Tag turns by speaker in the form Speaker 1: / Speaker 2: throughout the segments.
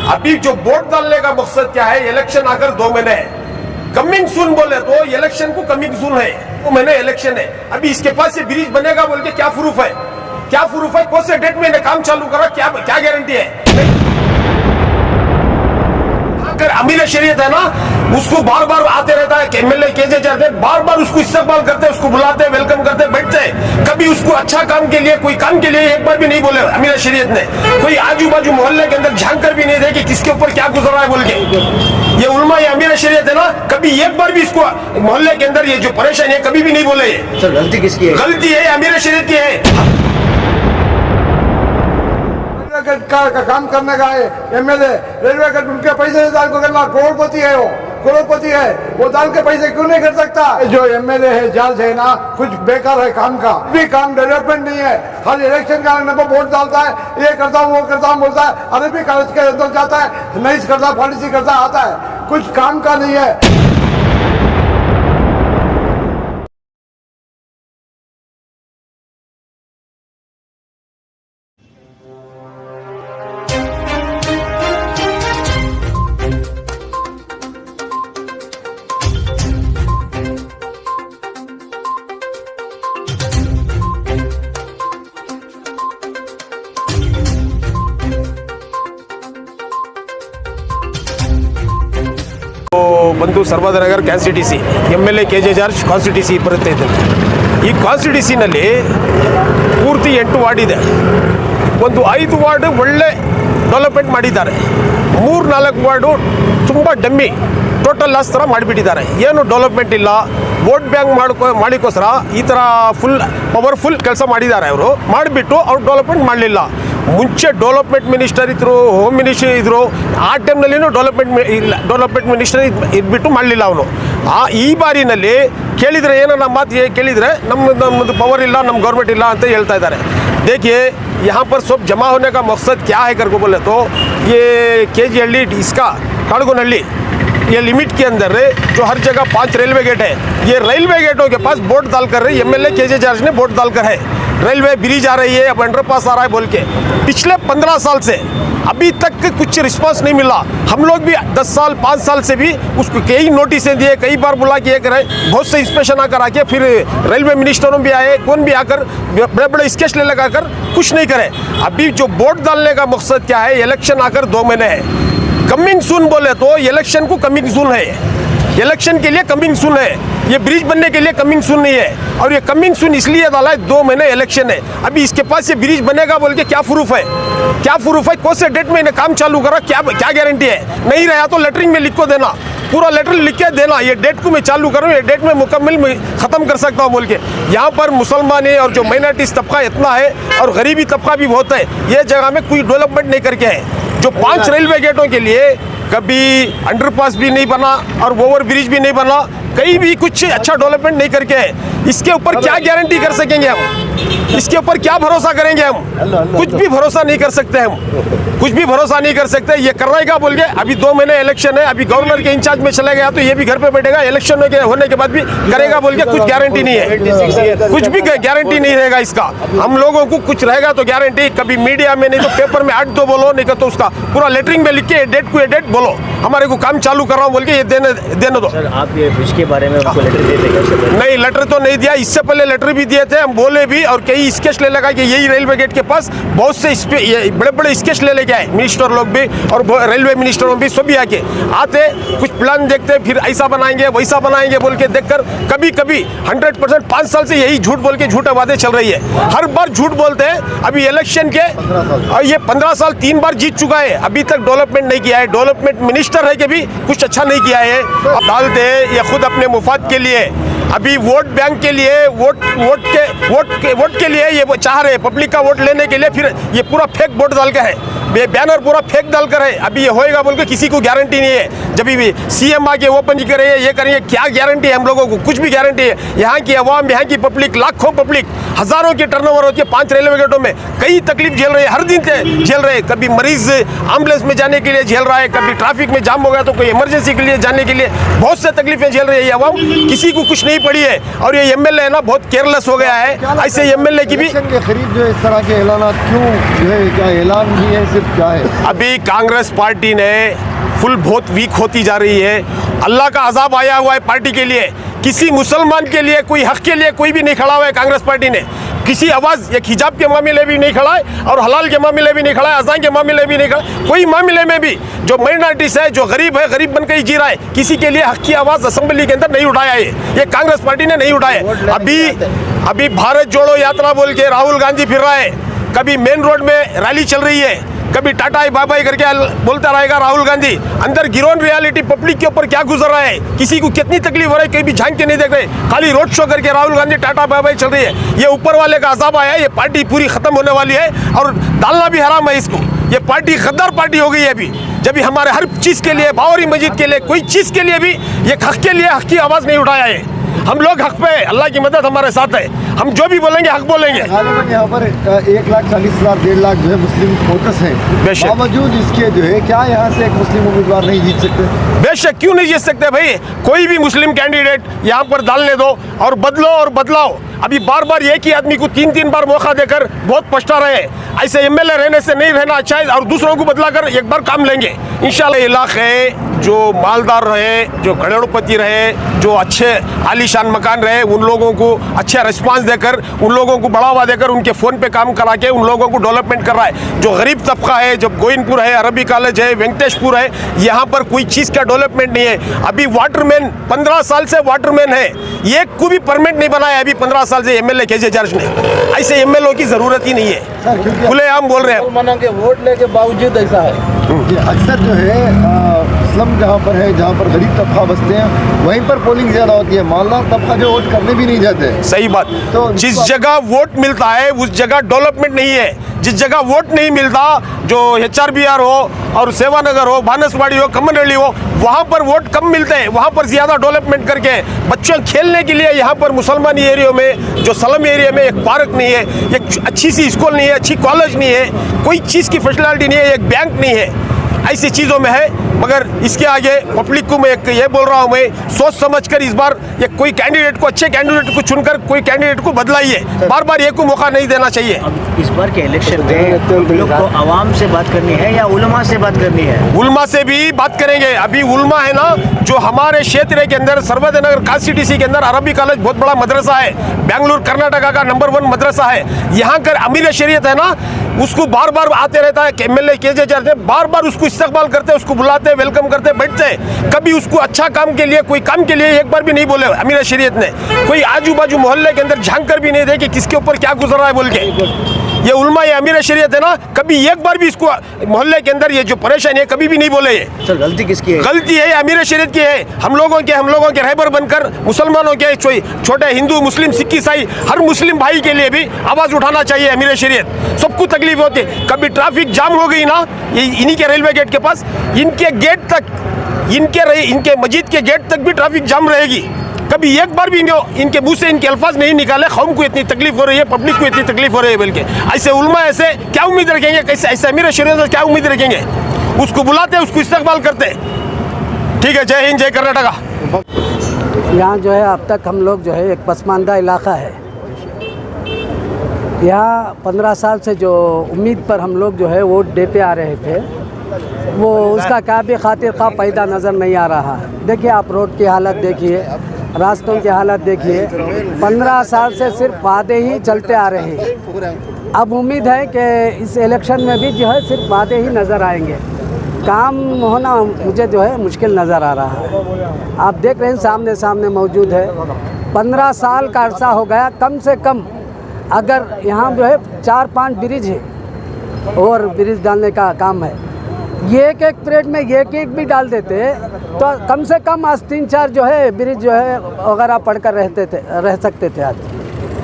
Speaker 1: अभी जो वोट डालने का मकसद क्या है, इलेक्शन आकर 2 महीने है, कमिंग सून बोले तो इलेक्शन को कमिंग सून है, 2 महीने इलेक्शन है। अभी इसके पास ये ब्रिज बनेगा बोल के क्या प्रूफ है? क्या प्रूफ है? कौन से डेट में इन्हें काम चालू करा? क्या गारंटी है? अगर अमीर शरीयत है ना, उसको बार बार आते रहता है, एमएलए केजे जाते हैं, बार बार उसको इस्तेमाल करते हैं, उसको बुलाते हैं, वेलकम करते हैं, बैठते हैं। कभी उसको अच्छा काम के लिए, कोई काम के लिए एक बार भी नहीं बोले अमीर शरीयत ने। कोई आजू बाजू मोहल्ले के अंदर झांक कर भी नहीं दे कि किसके ऊपर क्या गुजर रहा है बोल के। ये उलमा, ये अमीर शरीयत है ना, कभी एक बार भी इसको मोहल्ले के अंदर ये जो परेशानी है कभी भी नहीं बोले। ये
Speaker 2: गलती किसकी है?
Speaker 1: गलती है अमीर शरीयत की है।
Speaker 3: का काम करने का है एमएलए, रेलवे का उनके पैसे डाल को करना, करोड़पति है, वो करोड़पति है, वो डाल के पैसे क्यों नहीं कर सकता? जो एमएलए है जाल है ना, कुछ बेकार है काम का, भी काम डेवलपमेंट नहीं है, खाली इलेक्शन का वोट डालता है, ये करता हूँ वो करता हूँ बोलता है, अरे भी कागज के अंदर जाता है, नहीं करता, पॉलिसी करता आता है, कुछ काम का नहीं है।
Speaker 1: ಬಂದು Sarvagnanagar constituency MLA KJ George constituency ಬರುತ್ತೆ ಇದನ್ನು. ಈ ಕಾನ್ಸ್ಟಿಟ್ಯೂನ್ಸಿನಲ್ಲಿ ಪೂರ್ತಿ 8 ವಾರ್ಡ್ ಇದೆ. ಒಂದು 5 ವಾರ್ಡ್ ಒಳ್ಳೆ ಡೆವಲಪ್ಮೆಂಟ್ ಮಾಡಿದ್ದಾರೆ, 3-4 ವಾರ್ಡು ತುಂಬ ಡಮ್ಮಿ ಟೋಟಲ್ ಲಾಸ್ ಥರ ಮಾಡಿಬಿಟ್ಟಿದ್ದಾರೆ. ಏನು ಡೆವಲಪ್ಮೆಂಟ್ ಇಲ್ಲ, ವೋಟ್ ಬ್ಯಾಂಕ್ ಮಾಡಿಕೋಸ್ಕರ ಈ ಥರ ಫುಲ್ ಪವರ್ಫುಲ್ ಕೆಲಸ ಮಾಡಿದ್ದಾರೆ. ಅವರು ಮಾಡಿಬಿಟ್ಟು ಅವ್ರು ಡೆವಲಪ್ಮೆಂಟ್ ಮಾಡಲಿಲ್ಲ. ಮುಂಚೆ ಡೆವಲಪ್ಮೆಂಟ್ ಮಿನಿಸ್ಟರ್ ಇದ್ದರು, ಹೋಮ್ ಮಿನಿಸ್ಟರ್ ಇದ್ದರು, ಆ ಟೈಮ್ನಲ್ಲಿನೂ ಡೆವಲಪ್ಮೆಂಟ್ ಮಿನಿಸ್ಟರ್ ಇದ್ಬಿಟ್ಟು ಮಾಡಲಿಲ್ಲ ಅವನು. ಈ ಬಾರಿನಲ್ಲಿ ಕೇಳಿದರೆ ಏನನ್ನ ಮಾತು ಕೇಳಿದರೆ ನಮ್ಮದು ಪವರ್ ಇಲ್ಲ, ನಮ್ಮ ಗೌರ್ಮೆಂಟ್ ಇಲ್ಲ ಅಂತ ಹೇಳ್ತಾ ಇದ್ದಾರೆ. देखिए यहाँ पर सब जमा होने का मकसद क्या है कर को बोले तो ये केजीहಳ್ಳಿ इसका काड़गोनहಳ್ಳಿ ये लिमिट के अंदर जो हर जगह 5 रेलवे गेट है, ये रेलवे गेटों के पास बोर्ड डालकर एमएलए केजे जार्ज ने बोर्ड डालकर है रेलवे ब्रिज आ रही है, अब अंडरपास आ रहा है बोल के। पिछले 15 साल से अभी तक कुछ रिस्पांस नहीं मिला। हम लोग भी 10 साल 5 साल से भी उसको कई नोटिसें दिए, कई बार बुला के करे, बहुत से इंस्पेक्शन आकर आके, फिर रेलवे मिनिस्टरों भी आए, कौन भी आकर बड़े बड़े स्केच ले लगाकर कुछ नहीं करे। अभी जो बोर्ड डालने का मकसद क्या है, इलेक्शन आकर 2 महीने है, कमिंग सून बोले तो इलेक्शन को कमिंग सून है, इलेक्शन के लिए कमिंग सून है, ये ब्रिज बनने के लिए कमिंग सून नहीं है। और ये कमिंग सून इसलिए डाला है 2 महीने इलेक्शन है। अभी इसके पास ये ब्रिज बनेगा बोल के क्या प्रूफ है? क्या प्रूफ है? कौन से डेट में इन्हें काम चालू करा? क्या गारंटी है? नहीं रहा तो लेटरिंग में लिख को देना, पूरा लेटर लिख के देना, ये डेट को मैं चालू करूँ, ये डेट में मुकम्मल में ख़त्म कर सकता हूँ बोल के। यहाँ पर मुसलमान और जो माइनॉरिटीज़ तबका इतना है और गरीबी तबका भी बहुत है, ये जगह में कोई डेवलपमेंट नहीं करके है। जो 5 रेलवे गेटों के लिए कभी अंडरपास भी नहीं बना और ओवर ब्रिज भी नहीं बना, कहीं भी कुछ अच्छा डेवलपमेंट नहीं करके है। इसके ऊपर क्या गारंटी कर सकेंगे हम? इसके ऊपर क्या भरोसा करेंगे हम? कुछ भी भरोसा नहीं कर सकते हम, कुछ भी भरोसा नहीं कर सकते। ये करवाएगा बोल के अभी 2 महीने इलेक्शन है, अभी गवर्नर के इंचार्ज में चले गया तो ये भी घर पे बैठेगा, इलेक्शन होने के बाद भी करेगा बोल के कुछ गारंटी नहीं है, कुछ भी गारंटी नहीं रहेगा इसका। हम लोगों को कुछ रहेगा तो गारंटी, कभी मीडिया में नहीं तो पेपर में 8 बोलो, नहीं तो उसका पूरा लेटरिंग में लिख के डेट को डेट बोलो, हमारे को काम चालू कर रहा हूँ बोल के ये देने दो।
Speaker 2: आप ये ब्रिज के बारे में उनको लेटर दे देंगे?
Speaker 1: नहीं, लेटर तो नहीं दिया, इससे पहले लेटर भी दिए थे, हम बोले भी और कई स्केच ले लगा कि यही रेलवे गेट के पास बहुत से बड़े बड़े स्केच ले लेके आए मिनिस्टर लोग भी और रेलवे मिनिस्टरों भी सभी आके आते, कुछ प्लान देखते, फिर ऐसा बनाएंगे वैसा बनाएंगे बोल के देखकर कभी कभी 100% 5 साल से यही झूठ बोल के झूठे वादे चल रही है, हर बार झूठ बोलते हैं। अभी इलेक्शन के ये 15 साल 3 बार जीत चुका है, अभी तक डेवलपमेंट नहीं किया है, डेवलपमेंट मिनिस्टर है कि भी कुछ अच्छा नहीं किया है। अब डालते हैं ये खुद अपने मुफाद के लिए, अभी वोट बैंक के लिए, वोट के लिए ये चाह रहे, पब्लिक का वोट लेने के लिए, फिर ये पूरा फेक वोट डाल के है, बैनर पूरा फेक डाल कर है। अभी ये होएगा बोल के किसी को गारंटी नहीं है। जब भी सीएम आके ओपन करेंगे, ये करेंगे, क्या गारंटी है हम लोगों को? कुछ भी गारंटी है? यहाँ की आवाम, यहाँ की पब्लिक, लाखों पब्लिक, हजारों की टर्नओवर होती है 5 रेलवे गेटों में, कई तकलीफ झेल रहे हैं, हर दिन झेल रहे हैं। कभी मरीज एम्बुलेंस में जाने के लिए झेल रहा है, कभी ट्रैफिक में जाम हो गया तो कोई इमरजेंसी के लिए जाने के लिए बहुत से तकलीफें झेल रही है आवाम, किसी को कुछ नहीं नहीं पड़ी है और ये एमएलए है ना बहुत केयरलेस हो गया है। ऐसे एमएलए की भी
Speaker 4: इलेक्शन के करीब जो इस तरह के ऐलान क्यों जो है, क्या ऐलान भी है, सिर्फ क्या है?
Speaker 1: अभी कांग्रेस पार्टी ने फुल बहुत वीक होती जा रही है। अल्लाह का अजाब आया हुआ है पार्टी के लिए। किसी मुसलमान के लिए, कोई हक के लिए कोई भी नहीं खड़ा हुआ है कांग्रेस पार्टी ने। किसी आवाज़, एक हिजाब के मामले भी नहीं खड़ा है और हलाल के मामले भी नहीं खड़ा है, अज़ान के मामले भी नहीं खड़ा। कोई मामले में भी जो माइनॉरिटीज़ है, जो गरीब है, गरीब बनकर ही जी रहा है, किसी के लिए हक की आवाज़ असेंबली के अंदर नहीं उठाया है। ये कांग्रेस पार्टी ने नहीं उठाया। अभी भारत जोड़ो यात्रा बोल के राहुल गांधी फिर रहा है। कभी मेन रोड में रैली चल रही है, कभी टाटा बाय बाय करके बोलता रहेगा राहुल गांधी। अंदर गिरोन रियलिटी पब्लिक के ऊपर क्या गुजर रहा है, किसी को कितनी तकलीफ हो रही है, कहीं भी झांक के नहीं देख रहे। खाली रोड शो करके Rahul Gandhi tata bye bye चल रही है। ये ऊपर वाले का अजाब आया है। ये पार्टी पूरी खत्म होने वाली है और डालना भी हराम है इसको। ये पार्टी गद्दार पार्टी हो गई है अभी। जब हमारे हर चीज़ के लिए, बावरी मस्जिद के लिए, कोई चीज़ के लिए भी ये हक के लिए हक की आवाज़ नहीं उठाया है। हम लोग हक पे, अल्लाह की मदद हमारे साथ है। हम जो भी बोलेंगे हक बोलेंगे।
Speaker 4: गालिबन यहाँ पर 1,40,000 1.5 लाख जो है मुस्लिम वोटर्स हैं,
Speaker 1: बेशक।
Speaker 4: बावजूद इसके जो है क्या यहाँ से एक मुस्लिम उम्मीदवार नहीं जीत सकते?
Speaker 1: बेशक, क्यों नहीं जीत सकते भाई। कोई भी मुस्लिम कैंडिडेट यहाँ पर डालने दो और बदलो और बदलाओ। अभी बार बार एक ही आदमी को 3-3 बार मौका देकर बहुत पछता रहे। ऐसे एमएलए रहने से नहीं रहना अच्छा है और दूसरों को बदला कर एक बार काम लेंगे इंशाल्लाह। इलाके जो मालदार रहे, जो करोड़पति रहे, जो अच्छे आलीशान मकान रहे, उन लोगों को अच्छा रिस्पांस देकर, उन लोगों को बढ़ावा देकर, उनके फ़ोन पे काम करा के उन लोगों को डेवलपमेंट कर रहा है। जो गरीब तबका है, जब गोइनपुर है, अरबी कॉलेज है, वेंकटेशपुर है, यहाँ पर कोई चीज़ का डेवलपमेंट नहीं है। अभी वाटरमैन 15 साल से वाटरमैन है, एक को भी परमिट नहीं बनाया अभी 15 साल से एमएलए केजे जॉर्ज ने। ऐसे एमएलए की ज़रूरत ही नहीं है। खुलेआम बोल रहे हैं।
Speaker 5: मुसलमानों के वोट लेके बावजूद ऐसा है।
Speaker 4: ये अक्सर जो है स्लम जहाँ पर है, जहाँ पर गरीब तबका बसते हैं, वहीं पर पोलिंग ज़्यादा होती है। मालदार तबका जो वोट करने भी नहीं जाते।
Speaker 1: सही बात।
Speaker 4: तो
Speaker 1: जिस जगह वोट मिलता है उस जगह डेवलपमेंट नहीं है। जिस जगह वोट नहीं मिलता, जो HRBR हो और सेवानगर हो, भानसवाड़ी हो, कमनरेली हो, वहाँ पर वोट कम मिलते हैं। वहाँ पर ज़्यादा डेवलपमेंट करके बच्चों खेलने के लिए, यहाँ पर मुसलमानी एरिया में, जो स्लम एरिया में, एक पार्क नहीं है, एक अच्छी सी स्कूल नहीं है, अच्छी कॉलेज नहीं है, कोई चीज़ की फैसिलिटी नहीं है, एक बैंक नहीं है। ऐसी चीज़ों में है। मगर इसके आगे पब्लिक को मैं ये बोल रहा हूँ, मैं सोच समझकर इस बार ये कोई कैंडिडेट को, अच्छे कैंडिडेट को चुनकर कोई कैंडिडेट को बदलाइए। बार बार एक को मौका नहीं देना चाहिए।
Speaker 2: अब इस बार के इलेक्शन में हम लोग को आवाम से बात करनी है या उलमा से बात करनी है?
Speaker 1: उलमा से भी बात करेंगे। अभी उलमा है ना, जो हमारे क्षेत्र के अंदर सर्वोदय नगर कांस्टिट्यूंसी के अंदर अरबी कॉलेज बहुत बड़ा मदरसा है, बेंगलुरु कर्नाटका का नंबर 1 मदरसा है। यहाँ कर अमीर शरीयत है ना, उसको बार बार आते रहता है। एमएलए केजे जॉर्ज बार बार उसको इस्तकबाल करते, उसको बुलाते, वेलकम करते, बैठते। कभी उसको अच्छा काम के लिए, कोई काम के लिए एक बार भी नहीं बोले अमीर शरीयत ने। कोई आजू बाजू मोहल्ले के अंदर झांक कर भी नहीं दे कि किसके ऊपर क्या गुजर रहा है बोल के। ये उलमा, ये अमीर शरीयत है ना, कभी एक बार भी इसको मोहल्ले के अंदर ये जो परेशानी है कभी भी नहीं बोले। ये
Speaker 2: सर गलती किसकी है?
Speaker 1: गलती है अमीर शरीयत की है। हम लोगों के रहबर बनकर मुसलमानों के, छोटे हिंदू, मुस्लिम, सिख, ईसाई, हर मुस्लिम भाई के लिए भी आवाज़ उठाना चाहिए। अमीर शरीयत सबको तकलीफ होती है। कभी ट्रैफिक जाम हो गई ना, ये इन्हीं के रेलवे गेट के पास, इनके गेट तक, इनके मस्जिद के गेट तक भी ट्रैफिक जाम रहेगी। कभी एक बार भी इनके मुंह से इनके अल्फाज नहीं निकाले कौम को इतनी तकलीफ हो रही है, पब्लिक को इतनी तकलीफ हो रही है बल्कि। ऐसे उलमा ऐसे क्या उम्मीद रखेंगे, कैसे ऐसे अमीर शरीयत से क्या उम्मीद रखेंगे? उसको बुलाते, उसको इस्तकबाल करते। ठीक है, जय हिंद, जय कर्नाटका।
Speaker 6: यहाँ जो है अब तक हम लोग जो है एक पसमानदा इलाका है। यहाँ 15 साल से जो उम्मीद पर हम लोग जो है वोट देते आ रहे थे, वो उसका क्या भी खातिर का फ़ायदा नज़र नहीं आ रहा है। देखिए आप रोड की हालत देखिए, रास्तों की हालत देखिए। 15 साल से सिर्फ वादे ही चलते आ रहे हैं। अब उम्मीद है कि इस इलेक्शन में भी जो है सिर्फ वादे ही नज़र आएंगे। काम होना मुझे जो है मुश्किल नज़र आ रहा है। आप देख रहे हैं सामने सामने मौजूद है। 15 साल का अरसा हो गया। कम से कम अगर यहाँ जो है 4-5 ब्रिज है और ब्रिज डालने का काम है, ये एक पीरियड में एक भी डाल देते तो कम से कम आज 3-4 जो है ब्रिज जो है वगैरह पढ़कर रह सकते थे। आज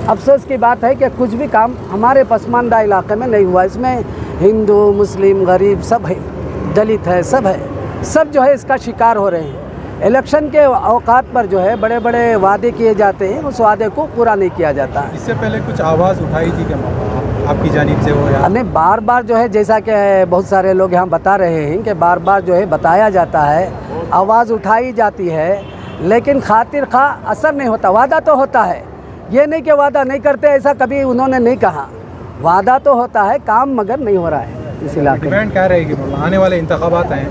Speaker 6: अफसोस की बात है कि कुछ भी काम हमारे पसमानदा इलाके में नहीं हुआ। इसमें हिंदू, मुस्लिम, गरीब सब है, दलित है, सब जो है इसका शिकार हो रहे हैं। इलेक्शन के औकात पर जो है बड़े बड़े वादे किए जाते हैं, उस वादे को पूरा नहीं किया जाता।
Speaker 5: इससे पहले कुछ आवाज़ उठाई थी क्या आपकी जानिब से हो या
Speaker 6: नहीं? बार बार जो है जैसा कि बहुत सारे लोग यहाँ बता रहे हैं कि बार बार जो है बताया जाता है, आवाज़ उठाई जाती है, लेकिन खातिर खा असर नहीं होता। वादा तो होता है, ये नहीं कि वादा नहीं करते, ऐसा कभी उन्होंने नहीं कहा। वादा तो होता है, काम मगर नहीं हो रहा है इस इलाके में।
Speaker 5: डिमांड क्या रहेगी मौलाना? आने वाले इंतखाबात हैं,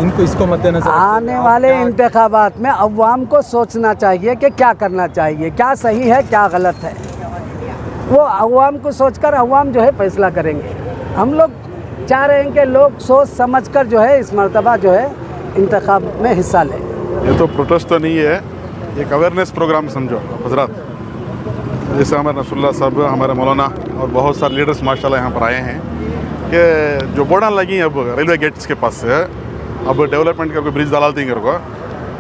Speaker 5: इनको इसको मद्देनजर
Speaker 6: आने वाले इंतखाबात में अवाम को सोचना चाहिए कि क्या करना चाहिए, क्या सही है क्या गलत है। वो अवाम को सोचकर अवाम जो है फैसला करेंगे। हम लोग चाह रहे हैं कि लोग सोच समझकर जो है इस मर्तबा जो है इंतखाब में हिस्सा लें।
Speaker 7: ये तो प्रोटेस्ट तो नहीं है, एक अवेयरनेस प्रोग्राम समझो हजरत। जैसे हमारे नसरुल्लाह साहब, हमारे मौलाना और बहुत सारे लीडर्स माशाल्लाह यहाँ पर आए हैं कि जो बोर्डां लगी हैं अब रेलवे गेट्स के पास से, अब डेवलपमेंट का कोई ब्रिज डाल देंगे को।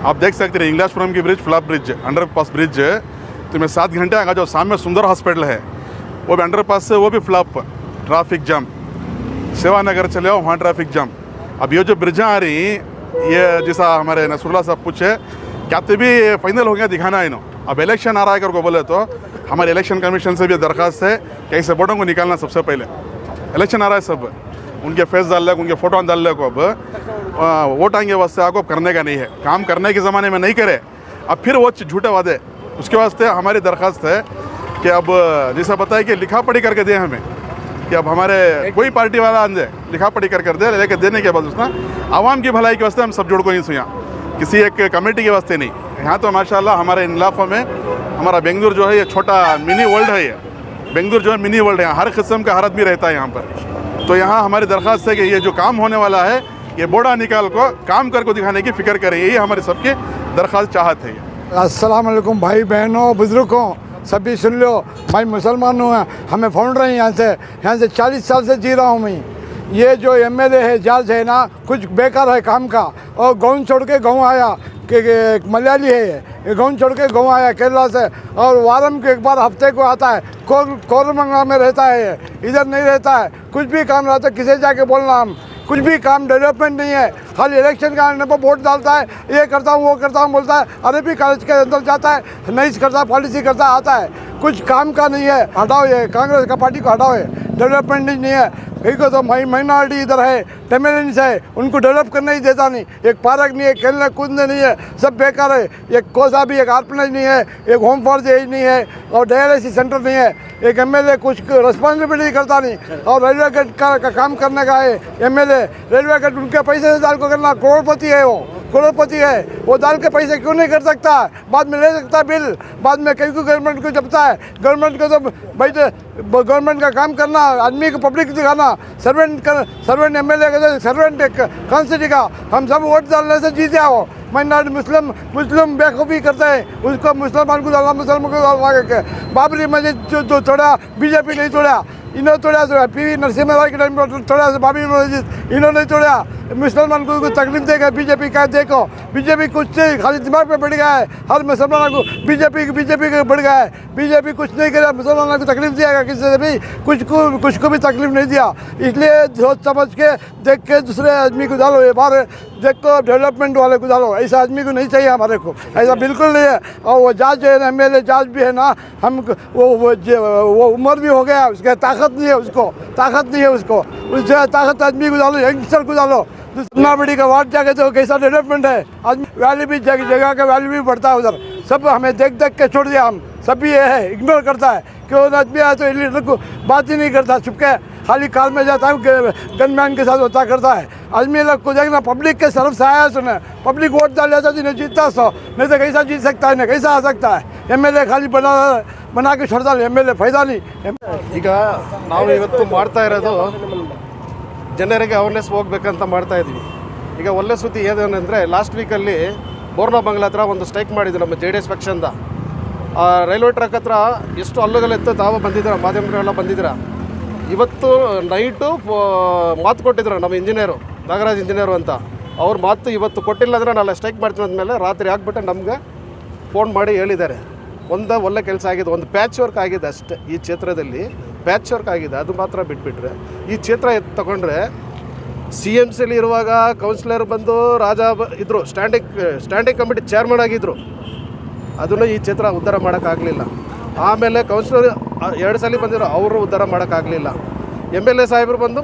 Speaker 7: आप देख सकते हैं इंग्लिशपुरम की bridge, flap bridge, under pass bridge, तो मैं 7 घंटे आगा जो सामने सुंदर हॉस्पिटल है वो भी अंडर पास से, वो भी फ्लॉप, ट्रैफिक जाम। सेवा नगर चले आओ वहाँ ट्रैफिक जाम। अब ये जो ब्रिजें आ रही, ये जैसा हमारे नसरुल्लाह साहब पूछे क्या तो भी फाइनल हो गया दिखाना है इन्हों। अब इलेक्शन आ रहा है करको बोले तो हमारे इलेक्शन कमीशन से भी दरख्वास्त है कि ऐसे बोर्डों को निकालना। सबसे पहले इलेक्शन आ रहा है, सब उनके फेस डाल ले, उनके फ़ोटो डाल ले को, अब वोट आएंगे वास्ते आपको करने का नहीं है। काम करने के ज़माने में नहीं करे, अब फिर वो झूठे वादे, उसके वास्ते हमारी दरख्वास्त है कि अब जैसा बताया कि लिखा पढ़ी करके दे हमें, कि अब हमारे कोई पार्टी वाला आंदे लिखा पढ़ी कर दे, लेके देने के बाद उसना आवाम की भलाई के वास्ते हम सब जुड़ को नहीं यहाँ, किसी एक कमेटी के वास्ते नहीं। यहाँ तो माशाल्लाह हमारे इन इलाकों में हमारा बेंगलुरु जो है ये छोटा मिनी वर्ल्ड है। ये बेंगलुरु जो है मिनी वर्ल्ड है, हर किस्म का हर आदमी रहता है यहाँ पर। तो यहाँ हमारी दरख्वास्त है कि ये जो काम होने वाला है ये बोर्डा निकाल को काम कर को दिखाने की फ़िक्र करें, यही हमारी सबकी दरख्वास्त चाहत है।
Speaker 3: अस्सलाम वालेकुम भाई बहनों बुजुर्गों, सभी सुन लो। मैं मुसलमान हूँ, हमें फ़ोन रहे हैं यहाँ से 40 साल से जी रहा हूँ मैं। ये जो एमएलए है जज है ना, कुछ बेकार है काम का। और गाँव छोड़ के गाँव आया कि मलयाली है ये गाँव छोड़ के गाँव आया केरला से, और वारम के एक बार हफ्ते को आता है। कोरमंगला में रहता है ये, इधर नहीं रहता है। कुछ भी काम रहता है किसे जाके बोलना, हम कुछ भी काम डेवलपमेंट नहीं है। खाली इलेक्शन का आने पर वोट डालता है, ये करता हूँ वो करता हूँ बोलता है। अरबी कॉलेज के अंदर जाता है, नहीं करता, पॉलिसी करता आता है, कुछ काम का नहीं है। हटाओ ये कांग्रेस का पार्टी को हटाओ, ये डेवलपमेंट नहीं है। कहीं को तो माइनॉरिटी इधर है, टेमिलियंस है, उनको डेवलप करने ही देता नहीं। एक पार्क नहीं है, खेलने कूदने नहीं है, सब बेकार है। एक कोसा भी, एक आर्पनेज नहीं है, एक होम फॉर एज नहीं है, और डायलिसिस सेंटर नहीं है। एक एमएलए कुछ रिस्पॉन्सिबिलिटी करता नहीं, और रेलवे गेट का काम करने का है एमएलए। रेलवे गेट उनके पैसे से डाल को करना, करोड़पति है वो, करोड़पति है वो, डाल के पैसे क्यों नहीं कर सकता? बाद में ले सकता बिल, बाद में कहीं को गवर्नमेंट को जपता है। गवर्नमेंट को तो भाई गवर्नमेंट का काम करना, आदमी को पब्लिक दिखाना, सर्वेंट एमएलए का सर्वेंट कॉन्स्टिट्यूंसी का। हम सब वोट डालने से जीते आओ। माइनॉरिटी मुस्लिम बेखूबी करते हैं, उसको मुसलमान को डाला, मुसलमान को डाला के। बाबरी मस्जिद जो तोड़ा, बीजेपी नहीं तोड़ा, इन्होंने तोड़ा। पीवी नरसिम्हा राव के टाइम में तोड़ा बाबरी मस्जिद, इन्होंने तोड़ा। मुसलमान को तकलीफ देगा बीजेपी का। देखो बीजेपी कुछ नहीं, खाली दिमाग पे बढ़ गया है। हर मुसलमान को बीजेपी का बढ़ गया है। बीजेपी कुछ नहीं करा, मुसलमानों को तकलीफ दिया, किसी से भी कुछ को भी तकलीफ नहीं दिया। इसलिए सोच समझ के देख के दूसरे आदमी को डालो, ये बार देखो डेवलपमेंट वाले को डालो। ऐसा आदमी को नहीं चाहिए हमारे को, ऐसा बिल्कुल नहीं है। और वो जज है ना, एमएलए जज भी है ना, हम वो उम्र भी हो गया, उसके ताकत नहीं है, उसको ताकत नहीं है, उसको उससे ताकत आदमी को डालो, यंगस्टर को डालो। इतना बड़ी का वार्ड जाके तो कैसा डेवलपमेंट है, आदमी वैल्यू भी जगह का वैल्यू भी बढ़ता है उधर। सब हमें देख के छोड़ दिया, हम सब ये है इग्नोर करता है। क्यों आदमी आया तो लीडर को बात ही नहीं करता, चुपके खाली कार में जाता है, गनमैन के साथ होता करता है। आदमी लोग को देखना, पब्लिक के तरफ से आया सुने, पब्लिक वोट डाल जाता जिन्हें जीतता सो, नहीं तो कैसा जीत सकता है, नहीं कैसा आ सकता है। एमएलए खाली बना के छोड़ता, एमएलए फायदा नहीं।
Speaker 8: ಈಗ ನಾವು ಇವತ್ತು ಮಾಡ್ತಾ ಇರೋದು ಜನರಿಗೆ ಅವೇರ್ನೆಸ್ ಹೋಗ್ಬೇಕಂತ ಮಾಡ್ತಾ ಇದ್ವಿ। ಈಗ ಒಳ್ಳೆ ಸುದ್ದಿ ಏನೇನೆಂದರೆ, ಲಾಸ್ಟ್ ವೀಕಲ್ಲಿ ಬೋರ್ನಾ ಬಂಗ್ಲಾ ಹತ್ರ ಒಂದು ಸ್ಟ್ರೈಕ್ ಮಾಡಿದ್ರು ನಮ್ಮ JDS ಪಕ್ಷದಿಂದ। ರೈಲ್ವೆ ಟ್ರ್ಯಾಕ್ ಹತ್ರ ಎಷ್ಟು ಹಲ್ಲುಗಳೆತ್ತು ತಾವು ಬಂದಿದ್ದೀರ, ಮಾಧ್ಯಮಗಳೆಲ್ಲ ಬಂದಿದ್ದೀರ। ಇವತ್ತು ನೈಟು ಮಾತು ಕೊಟ್ಟಿದ್ರು ನಮ್ಮ ಇಂಜಿನಿಯರು, ನಾಗರಾಜ್ ಇಂಜಿನಿಯರು ಅಂತ, ಅವ್ರ ಮಾತು ಇವತ್ತು ಕೊಟ್ಟಿಲ್ಲ ಅಂದರೆ ನಾಳೆ ಸ್ಟ್ರೈಕ್ ಮಾಡ್ತೀನಿ ಅಂದಮೇಲೆ ರಾತ್ರಿ ಆಗಿಬಿಟ್ಟು ನಮಗೆ ಫೋನ್ ಮಾಡಿ ಹೇಳಿದ್ದಾರೆ। ಒಳ್ಳೆ ಕೆಲಸ ಆಗಿದೆ, ಒಂದು ಪ್ಯಾಚ್ ವರ್ಕ್ ಆಗಿದೆ ಅಷ್ಟೇ ಈ ಕ್ಷೇತ್ರದಲ್ಲಿ, ಪ್ಯಾಚ್ ವರ್ಕ್ ಆಗಿದೆ, ಅದು ಮಾತ್ರ ಬಿಟ್ಬಿಟ್ರೆ ಈ ಕ್ಷೇತ್ರ ತಗೊಂಡ್ರೆ CMCಲಿ ಇರುವಾಗ ಕೌನ್ಸಿಲರ್ ಬಂದು ರಾಜಾ ಇದ್ದರು, ಸ್ಟ್ಯಾಂಡಿಂಗ್ ಕಮಿಟಿ ಚೇರ್ಮನ್ ಆಗಿದ್ದರು, ಅದನ್ನು ಈ ಕ್ಷೇತ್ರ ಉದ್ಧಾರ ಮಾಡೋಕ್ಕಾಗಲಿಲ್ಲ। ಆಮೇಲೆ ಕೌನ್ಸಿಲರ್ 2 ಸಲ ಬಂದಿದ್ರು, ಅವರು ಉದ್ಧಾರ ಮಾಡೋಕ್ಕಾಗಲಿಲ್ಲ। MLA ಸಾಹೇಬರು ಬಂದು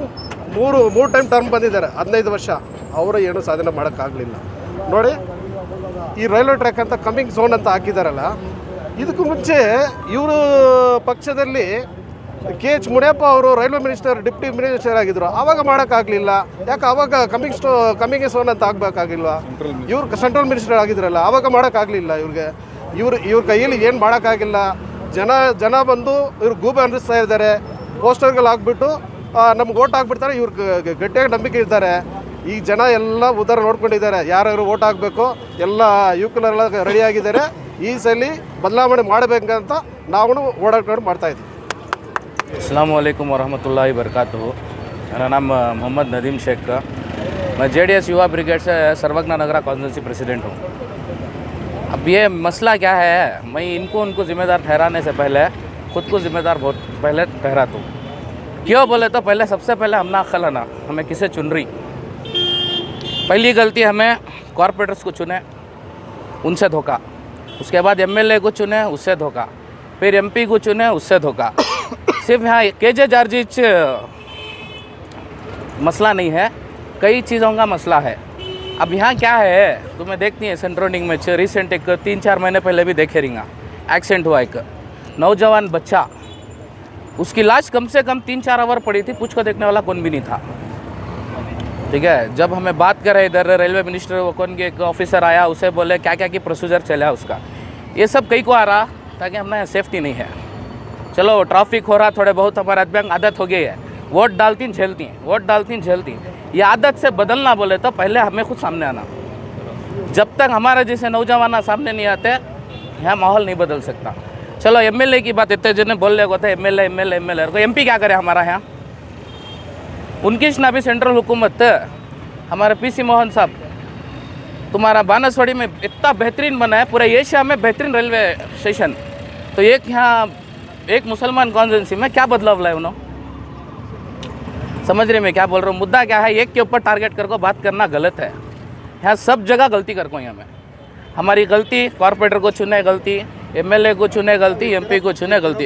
Speaker 8: ಮೂರು ಟೈಮ್ ಟರ್ಮ್ ಬಂದಿದ್ದಾರೆ, 15 ವರ್ಷ, ಅವರು ಏನು ಸಾಧನೆ ಮಾಡೋಕ್ಕಾಗಲಿಲ್ಲ। ನೋಡಿ ಈ ರೈಲ್ವೆ ಟ್ರ್ಯಾಕ್ ಅಂತ ಕಮಿಂಗ್ ಝೋನ್ ಅಂತ ಹಾಕಿದಾರಲ್ಲ, ಇದಕ್ಕೂ ಮುಂಚೆ ಇವರು ಪಕ್ಷದಲ್ಲಿ KH ಮುನಿಯಪ್ಪ ಅವರು ರೈಲ್ವೆ ಮಿನಿಸ್ಟರ್ ಡಿಪ್ಟಿ ಮಿನಿಸ್ಟರ್ ಆಗಿದ್ರು, ಆವಾಗ ಮಾಡೋಕ್ಕಾಗಲಿಲ್ಲ. ಯಾಕೆ ಆವಾಗ ಕಮಿಂಗ್ ಝೋನ್ ಅಂತ ಆಗಬೇಕಾಗಿಲ್ವಾ? ಇವ್ರು ಸೆಂಟ್ರಲ್ ಮಿನಿಸ್ಟರ್ ಆಗಿದ್ರಲ್ಲ, ಆವಾಗ ಮಾಡೋಕ್ಕಾಗಲಿಲ್ಲ. ಇವ್ರ ಕೈಯಲ್ಲಿ ಏನು ಮಾಡೋಕ್ಕಾಗಿಲ್ಲ. ಜನ ಬಂದು ಇವ್ರು ಗೂಬೆ ಅನ್ನಿಸ್ತಾ ಇದ್ದಾರೆ, ಪೋಸ್ಟರ್ಗಳು ಹಾಕ್ಬಿಟ್ಟು ನಮ್ಗೆ ಓಟ್ ಹಾಕ್ಬಿಡ್ತಾರೆ. ಇವ್ರು ಗಟ್ಟಿಯಾಗಿ ನಂಬಿಕೆ ಇದ್ದಾರೆ. ಈ ಜನ ಎಲ್ಲ ಉದಾರ ನೋಡ್ಕೊಂಡಿದ್ದಾರೆ, ಯಾರ್ಯಾರು ಓಟ್ ಹಾಕಬೇಕು ಎಲ್ಲ ಯುವಕರೆಲ್ಲ ರೆಡಿಯಾಗಿದ್ದಾರೆ. ಈ ಸಲ ಬದಲಾವಣೆ ಮಾಡಬೇಕಂತ ನಾವು ಓಡಾಟ ಮಾಡ್ತಾಯಿದ್ವಿ.
Speaker 9: अस्सलाम वालेकुम वरहमतुल्लाहि वबरकातुहू। मेरा नाम मोहम्मद नदीम शेख का, मैं JDS युवा ब्रिगेड से सर्वज्ञ नगरा कॉन्स्टिट्यूंसी प्रेसिडेंट हूँ। अब ये मसला क्या है, मैं उनको ज़िम्मेदार ठहराने से पहले ख़ुद को ज़िम्मेदार बहुत पहले ठहराता हूँ। क्यों बोले तो पहले सबसे पहले हमने अक्ल ना हमें किसे चुन रही। पहली गलती हमें कॉरपोरेटर्स को चुने, उनसे धोखा। उसके बाद MLA को चुने, उससे धोखा। फिर MP को चुने, उससे धोखा। सिर्फ यहाँ KJ जार्जिच मसला नहीं है, कई चीज़ों का मसला है। अब यहाँ क्या है, तुम्हें देखती है सेंट्रोनिंग में रिसेंट एक 3-4 महीने पहले भी देखे रहेंगे, एक्सीडेंट हुआ एक नौजवान बच्चा, उसकी लाश कम से कम 3-4 आवर पड़ी थी, पूछ को देखने वाला कौन भी नहीं था। ठीक है, जब हमें बात करे इधर रेलवे मिनिस्टर वो कौन के एक ऑफिसर आया, उसे बोले क्या क्या की प्रोसीजर चला उसका, ये सब कई को आ रहा ताकि हमें सेफ्टी नहीं है। चलो ट्रैफिक हो रहा थोड़े बहुत, हमारे आदत हो गई है, वोट डालती झेलती। ये आदत से बदलना बोले तो पहले हमें खुद सामने आना। जब तक हमारे जैसे नौजवान सामने नहीं आते, यहाँ माहौल नहीं बदल सकता। चलो MLA की बात इतने जने बोल रहे होते MLA को MP क्या करे हमारा यहाँ। उनकी ना भी सेंट्रल हुकूमत, हमारे PC मोहन साहब तुम्हारा बानसवाड़ी में इतना बेहतरीन बना है, पूरे एशिया में बेहतरीन रेलवे स्टेशन, तो एक यहाँ एक मुसलमान कॉन्स्टिट्यूंसी में क्या बदलाव लाए उन्होंने? समझ रहे मैं क्या बोल रहा हूँ? मुद्दा क्या है, एक के ऊपर टारगेट करके बात करना गलत है। यहाँ सब जगह गलती कर को, यहाँ में हमारी गलती, कॉरपोरेटर को चुने गलती, MLA को चुने गलती, MP को चुने गलती।